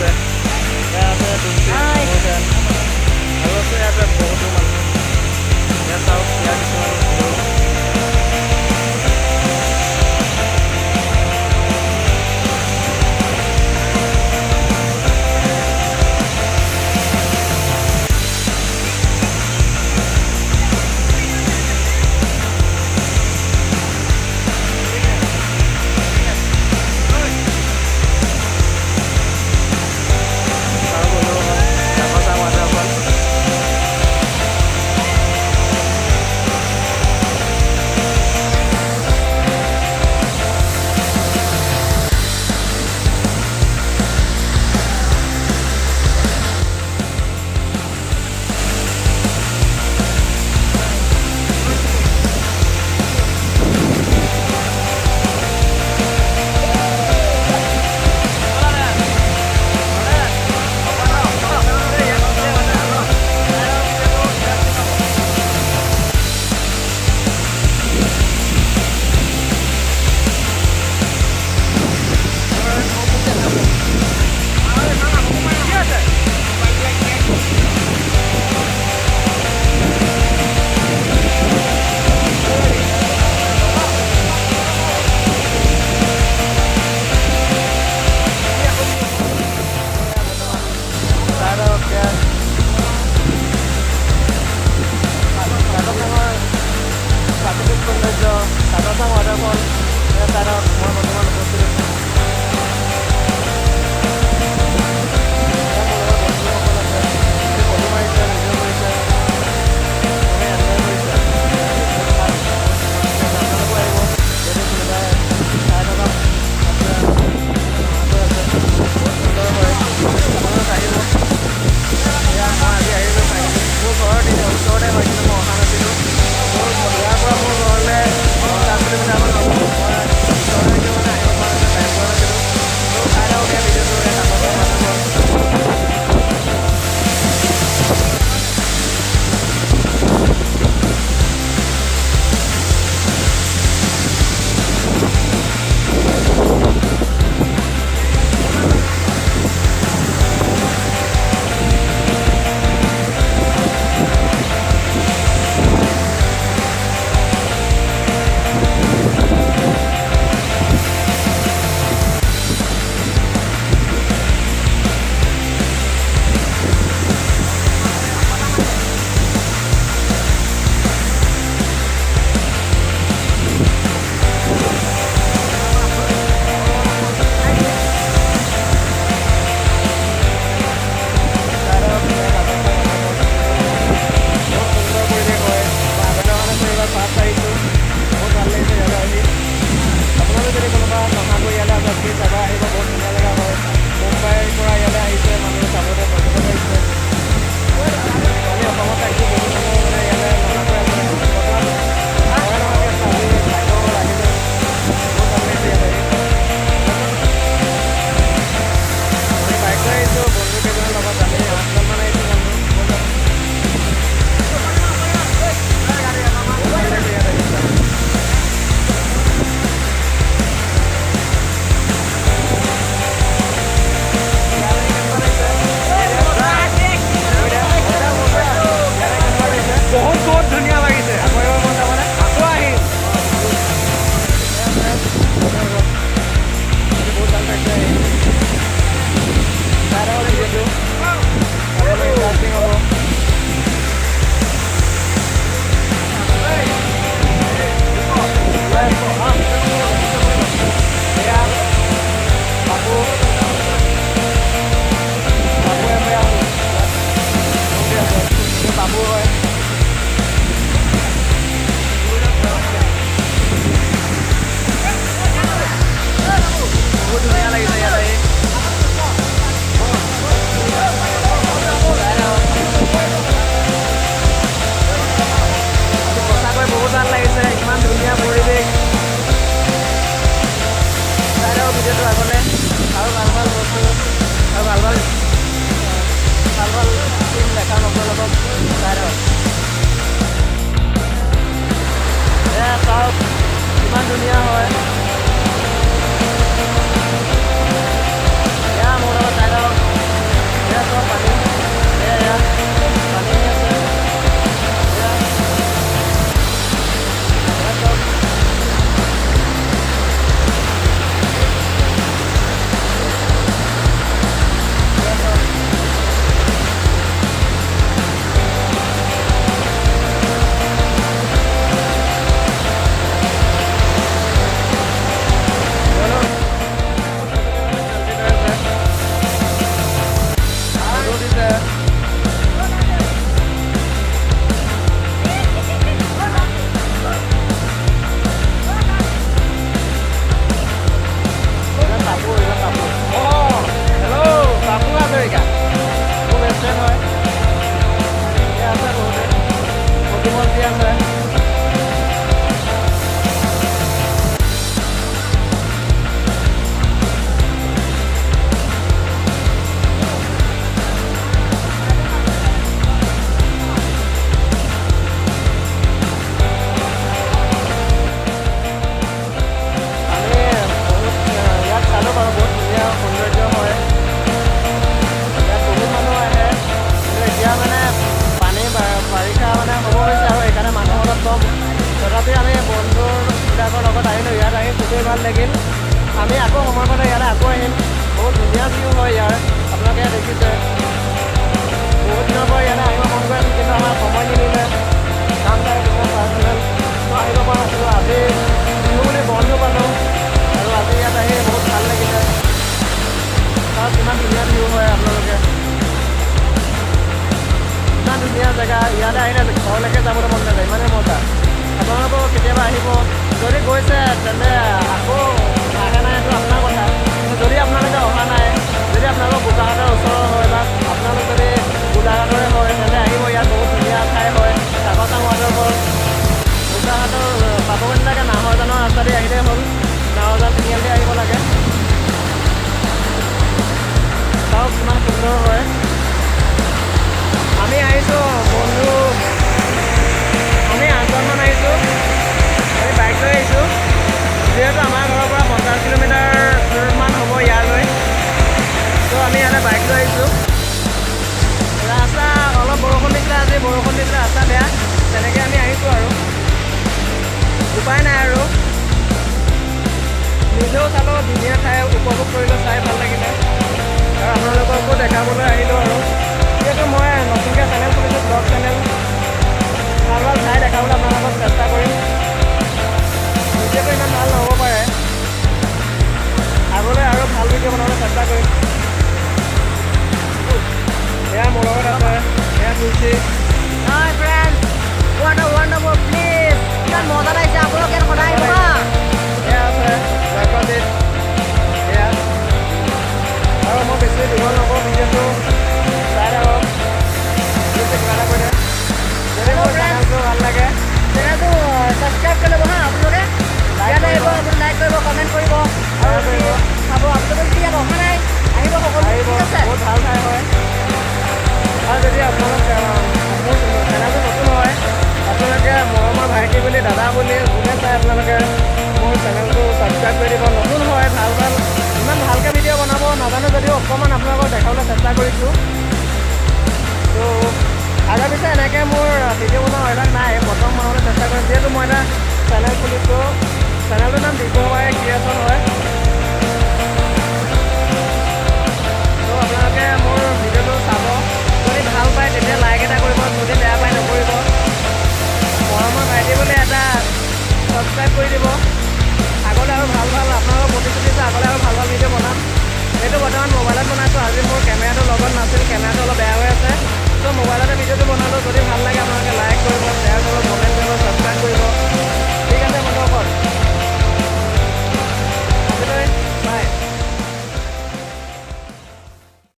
আছে, ইয়াত আছে দুমটি অনুদান আৰু আছে ইয়াতে বহুতো মানুহ। ইয়াত চাওক ইয়াৰ কিছুমান ভিডিঅ'। আহিলোঁ, ইয়াত আহি খুবেই ভাল লাগিল। আমি আকৌ সময় পালে ইয়ালৈ আকৌ আহিম। বহুত ধুনীয়া ভিউ হয় ইয়াৰ, আপোনালোকে দেখিছে। বহুত দিনৰ পৰা ইয়ালৈ আহিব মন গৈ আছিল, কিন্তু আমাৰ সময় নিমিলে, কাম থাকে কিছুমান পাৰ্চনেল, তো আহিব পৰা নাছিলোঁ। আজি বিহু বুলি বন্ধো পালোঁ আৰু আজি ইয়াত আহি বহুত ভাল লাগিলে। তাত কিমান ধুনীয়া ভিউ হয়, আপোনালোকে ইমান ধুনীয়া জেগা। ইয়ালৈ আহিলে ঘৰলৈকে যাবলৈ মন নাযায়, ইমানেই মজা। আপোনালোকেও কেতিয়াবা আহিব, যদি গৈছে তেন্তে আকৌ আহে নাই এইটো আপোনাৰ কথা। যদি আপোনালোকে অহা নাই, যদি আপোনালোকৰ বোকাখাটৰ ওচৰৰ হয় বা আপোনালোক যদি গোলাঘাটৰে হয়, তেন্তে আহিব। ইয়াত বহুত ধুনীয়া ঠাই হয়। কাকচাং ৱাটাৰফল, বোকাখাটৰ পাবগৈলৈকে নাহৰজানৰ ৰাস্তা দি আহিলেই হ'ল। নাহৰজান তিনিআলি দি আহিব লাগে। চাওক কিমান সুন্দৰ হয়। আমি আহিছোঁ বন্ধু, আমি 8জনমান আহিছোঁ। আমি বাইক লৈ আহিছোঁ, যিহেতু আমাৰ ঘৰৰ পৰা 50 কিলোমিটাৰমান হ'ব ইয়ালৈ, তো আমি ইয়ালৈ বাইক লৈ আহিছোঁ। ৰাস্তা অলপ বৰষুণ দিছিলে, আজি বৰষুণ দিছিলে, ৰাস্তা বেয়া, তেনেকৈ আমি আহিছোঁ আৰু উপায় নাই আৰু। নিজেও চালোঁ, ধুনীয়া ঠাই উপভোগ কৰিলোঁ, চাই ভাল লাগিলে আৰু আপোনালোককো দেখাবলৈ আহিলোঁ আৰু। যিহেতু মই নতুনকৈ চেনেল খুলিছোঁ, ব্লগ চেনেল, ভাল ভাল ঠাই দেখাবলৈ আপোনালোকক চেষ্টা কৰিম। ভিডিঅ'টো ইমান ভাল নহ'ব পাৰে, আগলৈ আৰু ভাল ভিডিঅ' বনাবলৈ চেষ্টা কৰিম। এয়া মোৰ লগত আছে, এয়া তুলসী। Hi friends, what a wonderful place! ইমান মজা লাগিছে, আপোনালোকে ইয়াত সদায় আহিব হা। এয়া আছে জয়প্ৰদীপ, এয়া। আৰু মই বেছি দীঘল নকৰোঁ, ভিডিঅ'টো চাই থাকক, কিবা এটা কৈ দে। যদি মোৰ চেনেলটো ভাল লাগে, চেনেলটো ছাবস্ক্ৰাইব কৰি ল'ব হা আপোনালোকে। ইয়াত আহিব, আপুনি লাইক কৰিব, কমেণ্ট কৰিব আৰু চাব। আপোনালোকে যদি ইয়াত অহা নাই, আহিব সকলো, আহিব, ঠিক আছে? বহুত ভাল ঠাই হয়। আৰু যদি আপোনালোক মোৰ চেনেলটো নতুন হয়, আপোনালোকে মৰমৰ ভাইটি বুলি, দাদা বুলি যোনে চাই আপোনালোকে মোৰ চেনেলটো ছাবস্ক্ৰাইব কৰি দিব। নতুন হয়, ভাল ভাল ইমান ভালকৈ ভিডিঅ' বনাব নাজানো যদিও অকণমান আপোনালোকক দেখাবলৈ চেষ্টা কৰিছোঁ। তো আগৰ পিছে এনেকৈ মোৰ ভিডিঅ' বনোৱা অভ্যাস নাই, প্ৰথম বনাবলৈ চেষ্টা কৰিম। যিহেতু মই এটা চেনেল খুলিছোঁ, চেনেলটোৰ নাম দিব্যবাই ক্ৰিয়েশ্যন হয়। তো আপোনালোকে মোৰ ভিডিঅ'টো চাব, যদি ভাল পায় তেতিয়া লাইক এটা কৰিব, যদি বেয়া পায় নকৰিব। মৰমৰ ভাইটি বুলি এটা ছাবস্ক্ৰাইব কৰি দিব। আগলৈ আৰু ভাল ভাল আপোনালোকৰ প্ৰতিশ্ৰুতি আছে, আগলৈ আৰু ভাল ভাল ভিডিঅ' বনাম। এইটো বৰ্তমান মোবাইলত বনাইছোঁ। আজি